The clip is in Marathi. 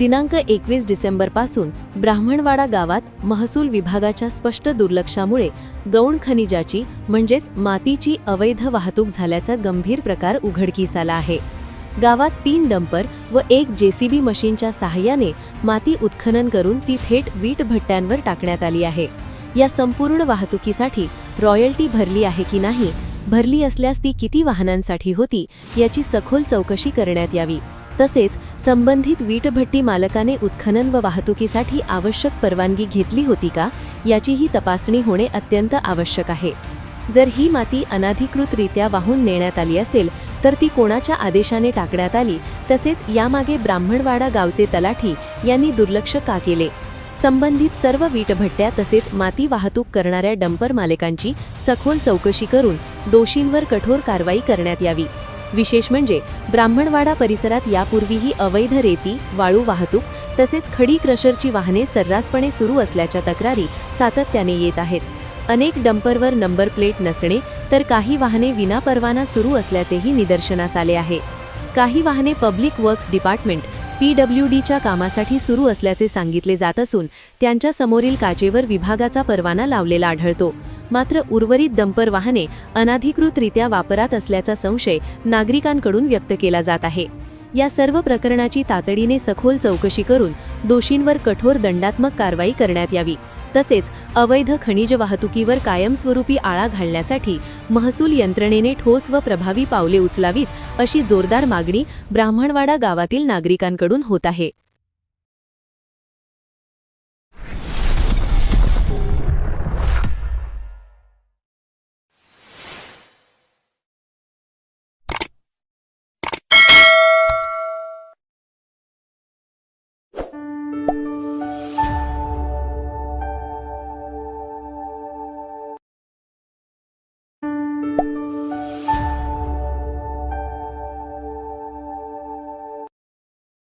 दिनांक 21 डिसेंबरपासून ब्राह्मणवाडा गावात महसूल विभागाच्या स्पष्ट दुर्लक्षामुळे गौण खनिजाची म्हणजेच मातीची अवैध वाहतूक झाल्याचा गंभीर प्रकार उघडकीस आला आहे। गावात 3 डंपर व 1 जेसीबी मशीनच्या सहाय्याने माती उत्खनन करून ती थेट वीट भट्ट्यांवर टाकण्यात आली आहे। या संपूर्ण वाहतुकीसाठी रॉयल्टी भरली आहे की नाही, भरली असल्यास ती किती वाहनांसाठी होती याची सखोल चौकशी करण्यात यावी। तसेच संबंधित वीटभट्टी मालकाने उत्खनन व वाहतुकीसाठी आवश्यक परवानगी घेतली होती का याचीही तपासणी होणे अत्यंत आवश्यक आहे। जर ही माती अनाधिकृतरित्या वाहून नेण्यात आली असेल तर ती कोणाच्या आदेशाने टाकण्यात आली, तसेच यामागे ब्राह्मणवाडा गावचे तलाठी यांनी दुर्लक्ष का केले। संबंधित सर्व वीटभट्ट्या तसेच माती वाहतूक करणाऱ्या डंपर मालकांची सखोल चौकशी करून दोषींवर कठोर कारवाई करण्यात यावी। विशेष म्हणजे ब्राह्मणवाडा परिसरात यापूर्वीही अवैध रेती, वाळू वाहतूक तसेच खडी क्रशरची वाहने सर्रासपणे सुरू असल्याच्या तक्रारी सातत्याने येत आहेत। अनेक डंपरवर नंबर प्लेट नसणे तर काही वाहने विनापरवाना सुरू असल्याचेही निदर्शनास आले आहे। काही वाहने पब्लिक वर्क्स डिपार्टमेंट PWDच्या कामासाठी सुरू असल्याचे सांगितले जात असून त्यांच्या समोरील काचेवर विभागाचा परवाना लावलेला आढळतो। मात्र उर्वरित डंपर वाहने अनाधिकृतरित्या वापरात असल्याचा संशय नागरिकांकडून व्यक्त केला जात आहे। या सर्व प्रकरणाची तातडीने सखोल चौकशी करून दोषींवर कठोर दंडात्मक कारवाई करण्यात यावी। तसेच अवैध खनिज वाहतुकीवर कायमस्वरूपी आळा घालण्यासाठी महसूल यंत्रणेने ठोस व प्रभावी पावले उचलावीत अशी जोरदार मागणी ब्राह्मणवाडा गावातील नागरिकांकडून होत आहे।